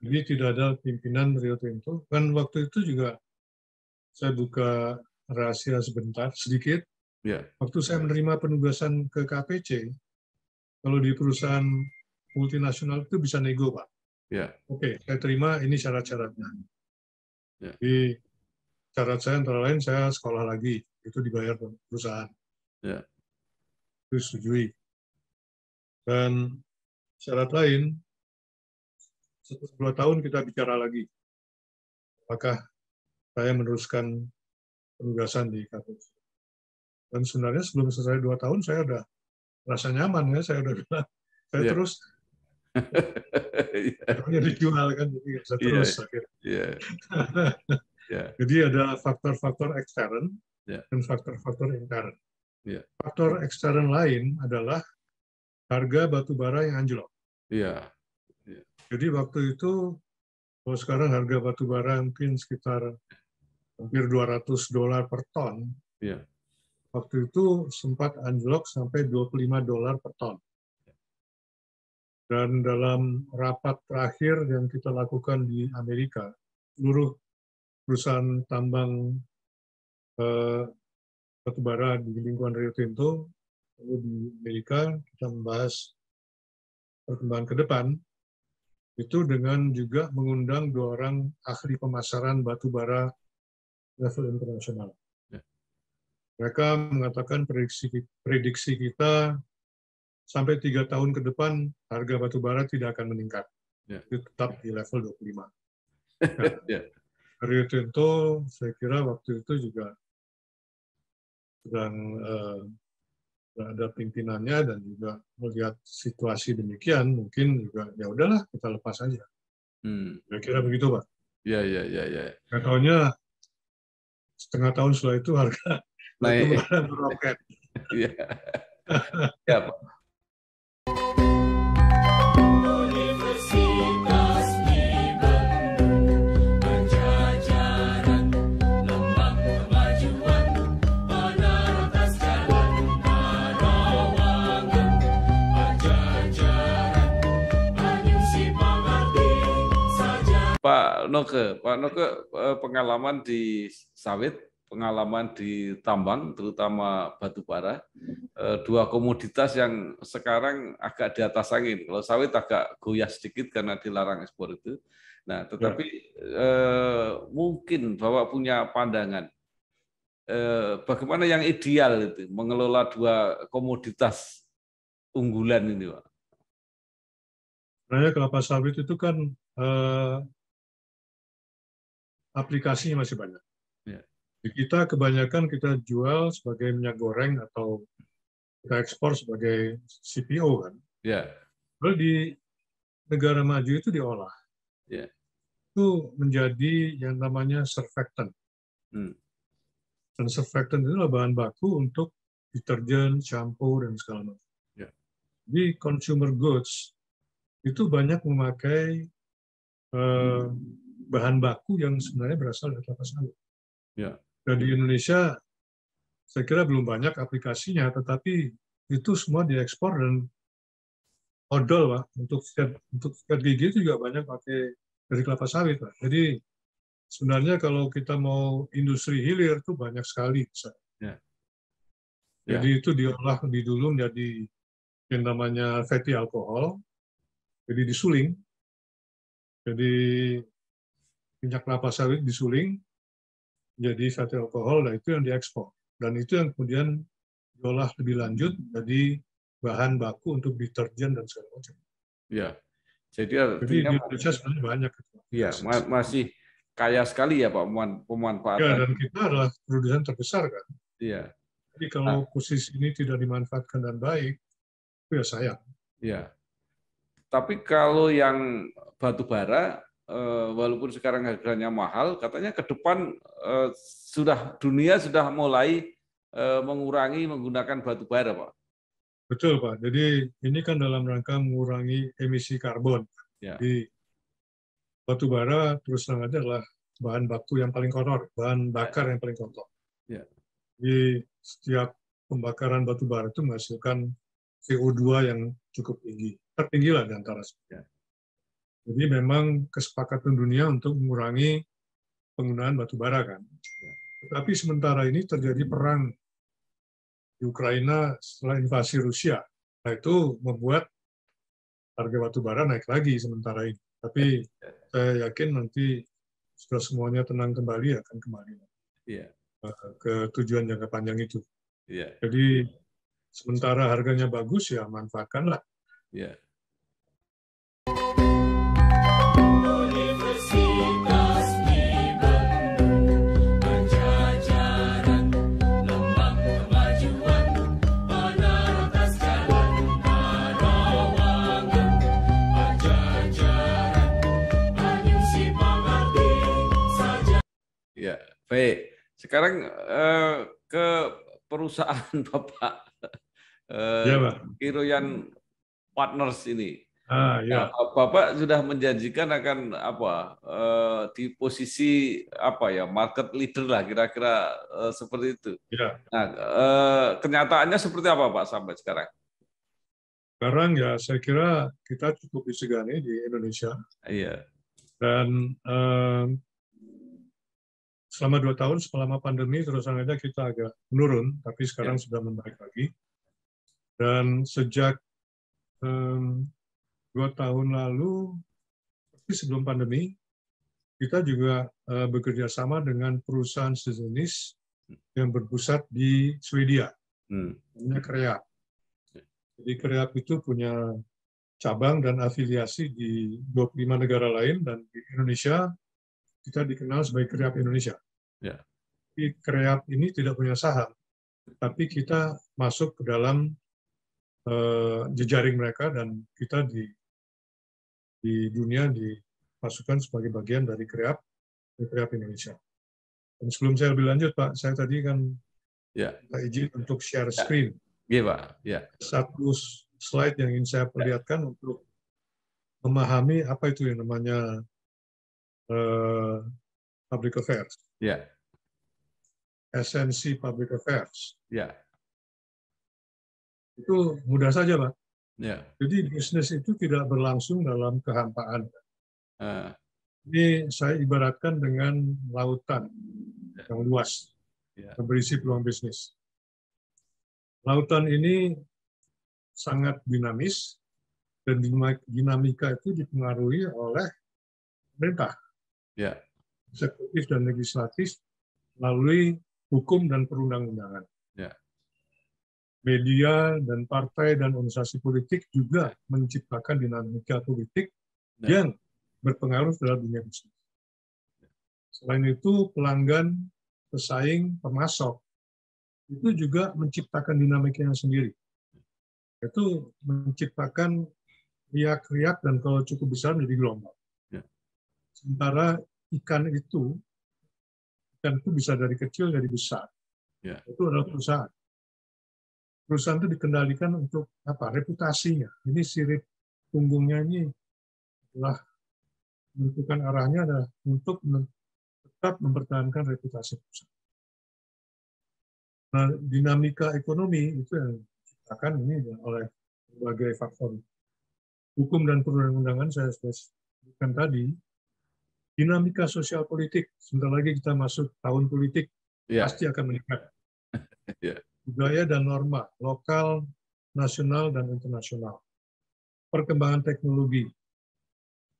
Jadi tidak ada pimpinan Rio Tinto. Kan waktu itu juga saya buka rahasia sebentar, sedikit. Waktu saya menerima penugasan ke KPC, kalau di perusahaan multinasional itu bisa nego, Pak. Oke, saya terima, ini syarat-syaratnya. Jadi syarat saya antara lain saya sekolah lagi, itu dibayar perusahaan. Itu setujui. Dan syarat lain, setelah 2 tahun kita bicara lagi. Apakah saya meneruskan penugasan di KPC? Dan sebenarnya sebelum selesai 2 tahun, saya udah merasa nyaman, ya. Saya udah bilang, saya terus. Pokoknya dijual kan, jadi nggak bisa terus. Jadi ada faktor-faktor ekstern dan faktor-faktor intern. Faktor ekstern lain adalah harga batu bara yang anjlok. Jadi waktu itu, kalau sekarang harga batu bara mungkin sekitar hampir $200 per ton. Waktu itu sempat anjlok sampai $25 per ton. Dan dalam rapat terakhir yang kita lakukan di Amerika, seluruh perusahaan tambang batubara di lingkungan Rio Tinto, lalu di Amerika kita membahas perkembangan ke depan, itu dengan juga mengundang 2 orang ahli pemasaran batubara level internasional. Mereka mengatakan prediksi kita sampai 3 tahun ke depan harga batubara tidak akan meningkat. Itu tetap di level 25. Rio Tinto saya kira waktu itu juga sedang ada pimpinannya dan juga melihat situasi demikian, mungkin juga ya udahlah kita lepas aja. Saya kira begitu, Pak. Nggak taunya setengah tahun setelah itu harga batubara meroket. Pak. Pak Noke, pengalaman di sawit, pengalaman di tambang, terutama batu bara, dua komoditas yang sekarang agak di atas angin. Kalau sawit agak goyah sedikit karena dilarang ekspor itu. Nah, tetapi mungkin Bapak punya pandangan bagaimana yang ideal itu mengelola dua komoditas unggulan ini, Pak. Sebenarnya kelapa sawit itu kan aplikasinya masih banyak. Ya. Di kita kebanyakan kita jual sebagai minyak goreng atau kita ekspor sebagai CPO kan. Ya. Lalu di negara maju itu diolah. Ya. Itu menjadi yang namanya surfactant. Dan surfactant itu adalah bahan baku untuk deterjen, shampoo, dan segala macam. Ya. Di consumer goods itu banyak memakai bahan baku yang sebenarnya berasal dari kelapa sawit. Ya. Dan di Indonesia saya kira belum banyak aplikasinya, tetapi itu semua diekspor dan odol, Pak. Untuk sikat gigi itu juga banyak pakai dari kelapa sawit, Pak. Jadi sebenarnya kalau kita mau industri hilir itu banyak sekali. Ya. Jadi itu diolah lebih dulu menjadi yang namanya fatty alcohol, jadi disuling. Jadi minyak kelapa sawit disuling jadi fatty alcohol, dan itu yang diekspor. Dan itu yang kemudian diolah lebih lanjut jadi bahan baku untuk deterjen dan segala macam. Ya. Jadi di Indonesia sebenarnya banyak. Iya, masih kaya sekali ya Pak pemanfaatan. Ya, dan kita adalah produsen terbesar kan. Iya. Jadi kalau posisi ini tidak dimanfaatkan dan baik, itu ya sayang. Iya. Tapi kalau yang batu bara, walaupun sekarang harganya mahal, katanya ke depan dunia sudah mulai mengurangi menggunakan batu bara, Pak. Betul, Pak. Jadi ini kan dalam rangka mengurangi emisi karbon. Ya. Jadi batu bara terus terang aja adalah bahan baku yang paling kotor, bahan bakar yang paling kotor. Ya. Jadi setiap pembakaran batu bara itu menghasilkan CO2 yang cukup tinggi, tertinggi lah di antara semuanya. Jadi memang kesepakatan dunia untuk mengurangi penggunaan batu bara kan. Tetapi sementara ini terjadi perang di Ukraina setelah invasi Rusia. Nah itu membuat harga batu bara naik lagi sementara ini. Tapi saya yakin nanti setelah semuanya tenang kembali akan kembali ke tujuan jangka panjang itu. Jadi sementara harganya bagus ya manfaatkanlah. Yeah. Ya, baik. Sekarang ke perusahaan Bapak. Ya, Pak. Kiroyan Partners ini. Ya. Nah, Bapak sudah menjanjikan akan di posisi market leader lah kira-kira seperti itu. Ya. Nah, kenyataannya seperti apa Pak sampai sekarang? Sekarang ya saya kira kita cukup disegani di Indonesia. Iya. Dan selama 2 tahun selama pandemi terus aja kita agak menurun, tapi sekarang sudah membaik lagi. Dan sejak 2 tahun lalu, sebelum pandemi, kita juga bekerja sama dengan perusahaan sejenis yang berpusat di Swedia, namanya Kreap. Jadi Kreap itu punya cabang dan afiliasi di 25 negara lain, dan di Indonesia kita dikenal sebagai Kreap Indonesia. Ya. Tapi Kreap ini tidak punya saham, tapi kita masuk ke dalam jejaring mereka, dan kita di dunia dimasukkan sebagai bagian dari Kreap Indonesia. Dan sebelum saya lebih lanjut, Pak, saya tadi kan minta izin untuk share screen. Iya, Pak. Ya. Satu slide yang ingin saya perlihatkan untuk memahami apa itu yang namanya public affairs. Ya. Esensi public affairs. Ya. Itu mudah saja, Pak. Ya. Jadi bisnis itu tidak berlangsung dalam kehampaan. Ini saya ibaratkan dengan lautan yang luas. berisi peluang bisnis. Lautan ini sangat dinamis, dan dinamika itu dipengaruhi oleh pemerintah, eksekutif dan legislatif, melalui hukum dan perundang-undangan. Media dan partai dan organisasi politik juga menciptakan dinamika politik yang berpengaruh terhadap dunia bisnis. Selain itu, pelanggan, pesaing, pemasok itu juga menciptakan dinamikanya sendiri. Itu menciptakan riak-riak dan kalau cukup besar menjadi gelombang. Sementara ikan itu bisa dari kecil jadi besar. Itu adalah perusahaan. Perusahaan itu dikendalikan untuk apa? Reputasinya. Ini sirip punggungnya ini adalah menentukan arahnya adalah untuk tetap mempertahankan reputasi perusahaan. Nah, dinamika ekonomi itu yang diciptakan ini oleh berbagai faktor. Hukum dan perundang-undangan saya sudah sebutkan tadi. Dinamika sosial politik, sebentar lagi kita masuk tahun politik, pasti akan meningkat. Budaya dan norma, lokal, nasional, dan internasional. Perkembangan teknologi.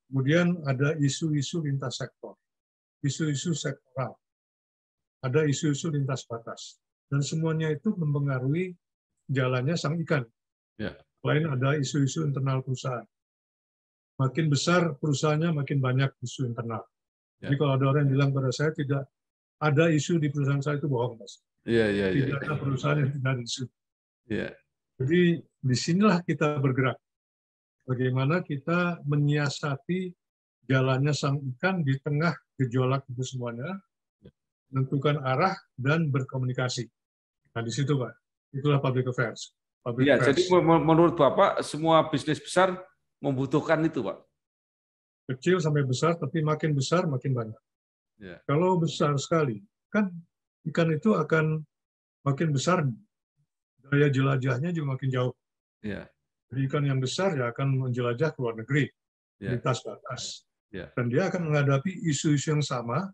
Kemudian ada isu-isu lintas sektor, isu-isu sektoral, ada isu-isu lintas batas. Dan semuanya itu mempengaruhi jalannya sang ikan. Selain ada isu-isu internal perusahaan. Makin besar perusahaannya, makin banyak isu internal. Jadi kalau ada orang yang bilang pada saya tidak ada isu di perusahaan saya, itu bohong, Mas. Tidak ada perusahaan yang tidak ada isu. Jadi disinilah kita bergerak. Bagaimana kita menyiasati jalannya sang ikan di tengah gejolak itu semuanya, menentukan arah dan berkomunikasi. Nah di situ Pak, itulah public affairs. Jadi menurut Bapak semua bisnis besar membutuhkan itu, Pak? Kecil sampai besar, tapi makin besar makin banyak. Kalau besar sekali, kan ikan itu akan makin besar, daya jelajahnya juga makin jauh. Jadi ikan yang besar ya akan menjelajah ke luar negeri, lintas batas. Dan dia akan menghadapi isu-isu yang sama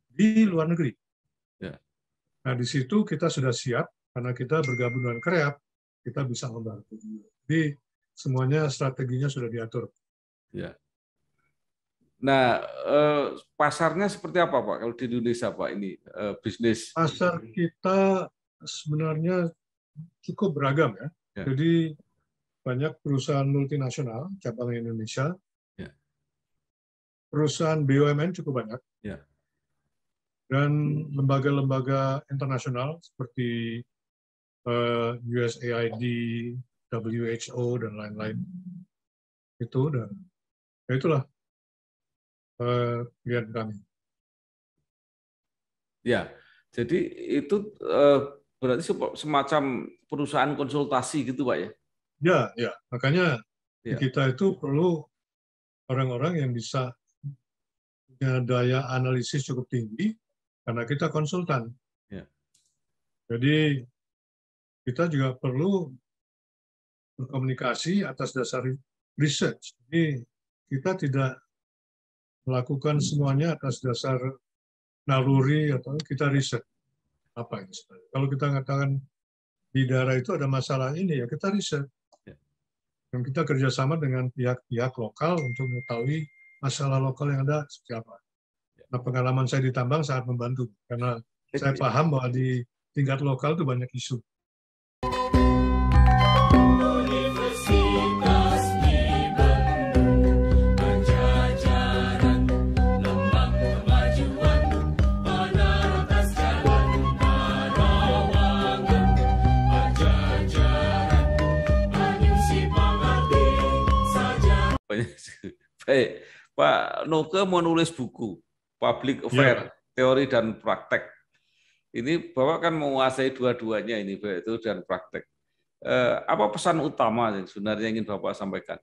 di luar negeri. Nah di situ kita sudah siap, karena kita bergabung dengan KREAP, kita bisa membantu. Jadi semuanya strateginya sudah diatur. Nah, pasarnya seperti apa Pak kalau di Indonesia Pak ini bisnis? Pasar kita sebenarnya cukup beragam ya. Jadi banyak perusahaan multinasional cabang Indonesia, perusahaan BUMN cukup banyak, dan lembaga-lembaga internasional seperti USAID, WHO dan lain-lain. Itu dan itulah pilihan kami. Jadi itu berarti semacam perusahaan konsultasi gitu Pak ya? Ya, makanya kita itu perlu orang-orang yang bisa punya daya analisis cukup tinggi, karena kita konsultan. Jadi kita juga perlu berkomunikasi atas dasar research. Jadi kita tidak melakukan semuanya atas dasar naluri atau kita riset apa ini sebenarnya. Kalau kita mengatakan di daerah itu ada masalah ini ya kita riset. Dan kita kerjasama dengan pihak-pihak lokal untuk mengetahui masalah lokal yang ada seperti apa. Nah, pengalaman saya di tambang sangat membantu karena saya paham bahwa di tingkat lokal itu banyak isu. Baik, Pak Noke menulis buku Public Affair, Teori dan Praktek. Ini Bapak kan menguasai dua-duanya ini, baik itu dan praktek. Apa pesan utama yang sebenarnya ingin Bapak sampaikan?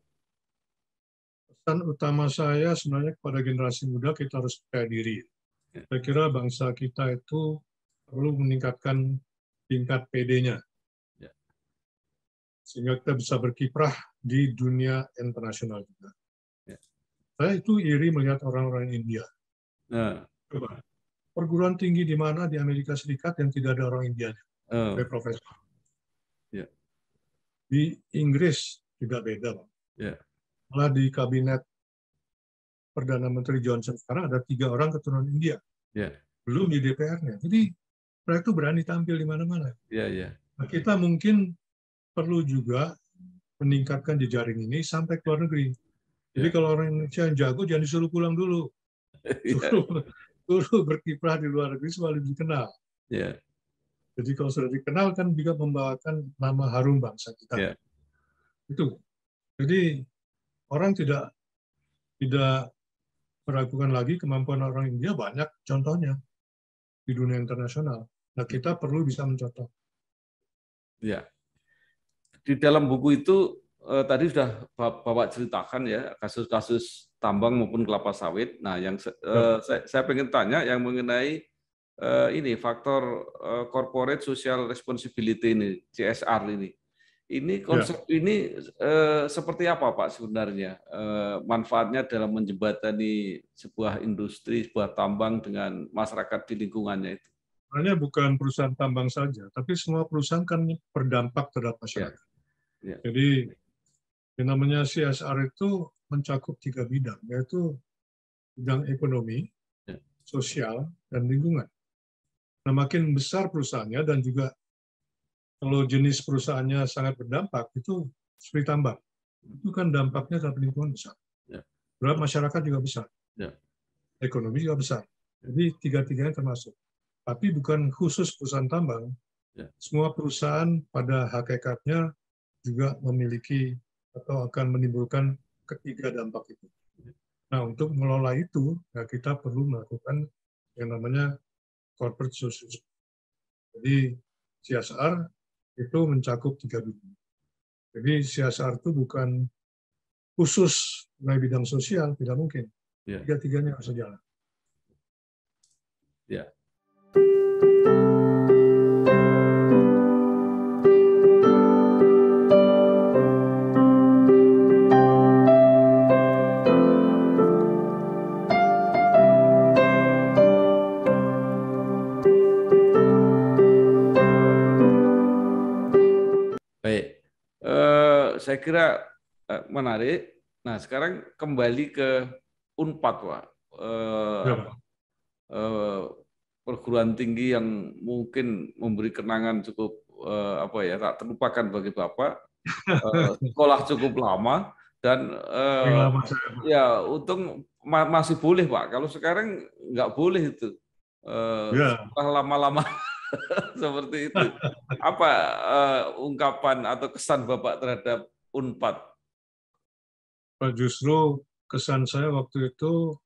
Pesan utama saya sebenarnya kepada generasi muda, kita harus percaya diri. Saya kira bangsa kita itu perlu meningkatkan tingkat PD-nya. Sehingga kita bisa berkiprah di dunia internasional juga. Saya itu iri melihat orang-orang India. Coba. perguruan tinggi di mana di Amerika Serikat yang tidak ada orang India sebagai profesor. Ya. Di Inggris juga beda, Pak. Ya. Malah di kabinet Perdana Menteri Johnson sekarang ada 3 orang keturunan India. Ya. Belum di DPR-nya. Jadi mereka itu berani tampil di mana-mana. Ya, ya. Nah, kita mungkin perlu juga meningkatkan jejaring ini sampai ke luar negeri. Jadi kalau orang Indonesia yang jago jangan disuruh pulang dulu. Suruh berkiprah di luar negeri supaya lebih dikenal. Ya. Jadi kalau sudah dikenal kan juga membawakan nama harum bangsa kita. Ya. Itu. Jadi orang tidak meragukan lagi kemampuan orang India, banyak contohnya di dunia internasional. Nah, kita perlu bisa mencontoh. Ya. Di dalam buku itu tadi sudah Bapak ceritakan ya kasus-kasus tambang maupun kelapa sawit. Nah, yang saya pengen tanya yang mengenai ini faktor corporate social responsibility ini, CSR ini. Ini konsep ini seperti apa Pak sebenarnya manfaatnya dalam menjembatani sebuah industri, sebuah tambang dengan masyarakat di lingkungannya itu? Sebenarnya bukan perusahaan tambang saja, tapi semua perusahaan kan berdampak terhadap masyarakat. Ya. Jadi yang namanya CSR itu mencakup 3 bidang, yaitu bidang ekonomi, sosial, dan lingkungan. Nah, makin besar perusahaannya dan juga kalau jenis perusahaannya sangat berdampak, itu seperti tambang. Itu kan dampaknya terhadap lingkungan besar. Terhadap masyarakat juga besar. Ekonomi juga besar. Jadi 3-tiganya termasuk. Tapi bukan khusus perusahaan tambang. Semua perusahaan pada hakikatnya juga memiliki atau akan menimbulkan ketiga dampak itu. Nah, untuk mengelola itu, ya kita perlu melakukan yang namanya corporate social. Jadi CSR itu mencakup 3 bidang. Jadi CSR itu bukan khusus mengenai bidang sosial, tidak mungkin. 3-tiganya harus jalan. Ya. Baik, saya kira menarik. Nah, sekarang kembali ke Unpad, Pak. Perguruan tinggi yang mungkin memberi kenangan cukup tak terlupakan bagi Bapak. Sekolah cukup lama dan ya untung masih boleh, Pak. Kalau sekarang nggak boleh itu. Setelah lama-lama seperti itu. Apa ungkapan atau kesan Bapak terhadap Unpad? Justru kesan saya waktu itu,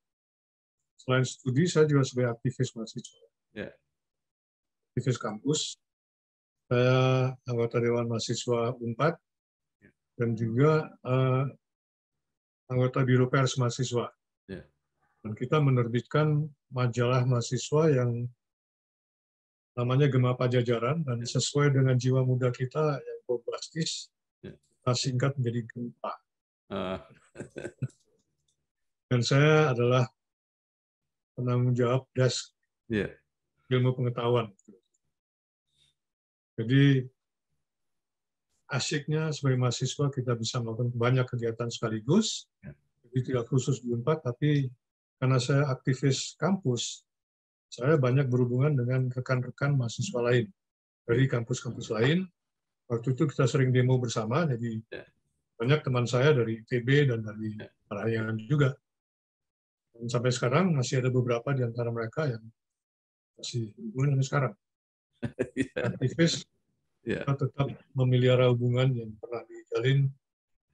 selain studi, saya juga sebagai aktivis mahasiswa. Aktivis kampus. Saya anggota Dewan Mahasiswa Unpad dan juga anggota Biro Pers Mahasiswa. Dan kita menerbitkan majalah mahasiswa yang namanya Gema Pajajaran, dan sesuai dengan jiwa muda kita yang bombastis, kita singkat menjadi GEMPA. Dan saya adalah penanggung jawab desk ilmu pengetahuan. Jadi asiknya sebagai mahasiswa kita bisa melakukan banyak kegiatan sekaligus, jadi tidak khusus di Unpad, tapi karena saya aktivis kampus, saya banyak berhubungan dengan rekan-rekan mahasiswa lain dari kampus-kampus lain. Waktu itu kita sering demo bersama, jadi banyak teman saya dari ITB dan dari Parahyangan juga. Dan sampai sekarang masih ada beberapa di antara mereka yang masih hubungan sampai sekarang. Aktivis kita tetap memelihara hubungan yang pernah dijalin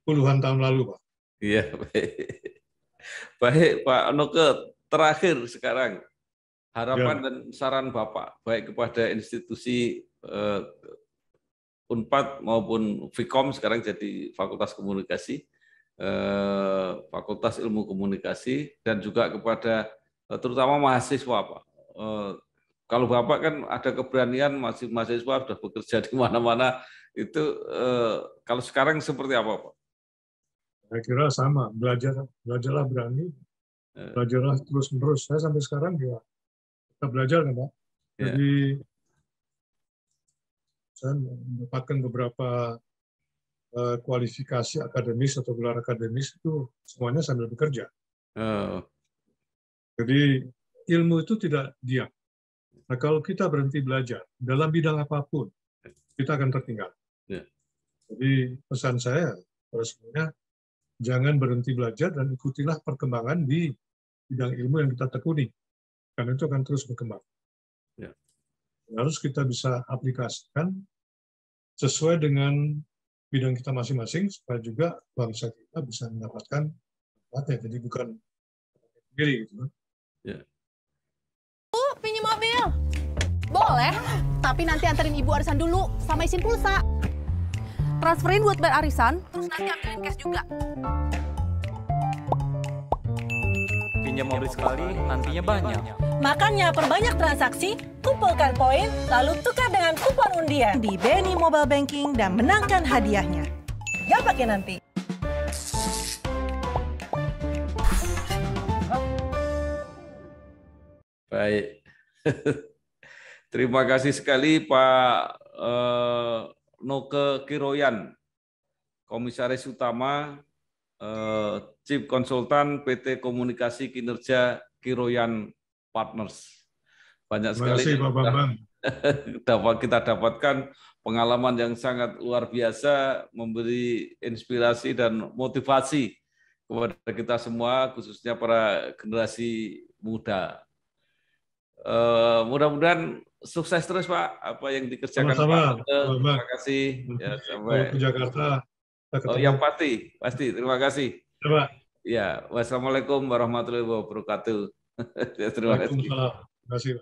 puluhan tahun lalu, Pak. Iya, baik. Baik, Pak Noke, terakhir sekarang harapan dan saran Bapak baik kepada institusi Unpad maupun Vkom sekarang jadi Fakultas Komunikasi, Fakultas Ilmu Komunikasi, dan juga kepada terutama mahasiswa, Pak. Kalau Bapak kan ada keberanian mahasiswa sudah bekerja di mana-mana, itu kalau sekarang seperti apa, Pak? Saya kira sama, belajarlah berani, belajarlah terus-menerus. Saya sampai sekarang juga kita belajar kan Pak. Ya. Jadi saya mendapatkan beberapa kualifikasi akademis atau gelar akademis itu semuanya sambil bekerja. Oh. Jadi ilmu itu tidak diam. Nah, kalau kita berhenti belajar dalam bidang apapun, kita akan tertinggal. Ya. Jadi pesan saya pada semuanya, jangan berhenti belajar dan ikutilah perkembangan di bidang ilmu yang kita tekuni. Karena itu akan terus berkembang. Ya. Harus kita bisa aplikasikan sesuai dengan bidang kita masing-masing, supaya juga bangsa kita bisa mendapatkan manfaatnya. Jadi bukan sendiri gitu. Ya. Bu, pinjam mobil. Boleh, tapi nanti anterin ibu arisan dulu sama isin pulsa. Transferin buat bayar arisan, terus nanti ambilin cash juga. Pinjam mobil sekali, nantinya banyak. Makanya perbanyak transaksi, kumpulkan poin, lalu tukar dengan kupon undian di BNI Mobile Banking dan menangkan hadiahnya. Gak pakai nanti. Baik. Terima kasih sekali Pak Noke Kiroyan, Komisaris Utama, Chief Konsultan PT Komunikasi Kinerja Kiroyan Partners. Banyak sekali kita dapatkan pengalaman yang sangat luar biasa, memberi inspirasi dan motivasi kepada kita semua, khususnya para generasi muda. Mudah-mudahan sukses terus Pak, apa yang dikerjakan Sama-sama, Pak. Terima kasih. Ya, sampai ke Jakarta. Oh, yang pasti. Terima kasih. Coba. Ya, wassalamualaikum warahmatullahi wabarakatuh. Terima kasih. Waalaikumsalam. Terima kasih.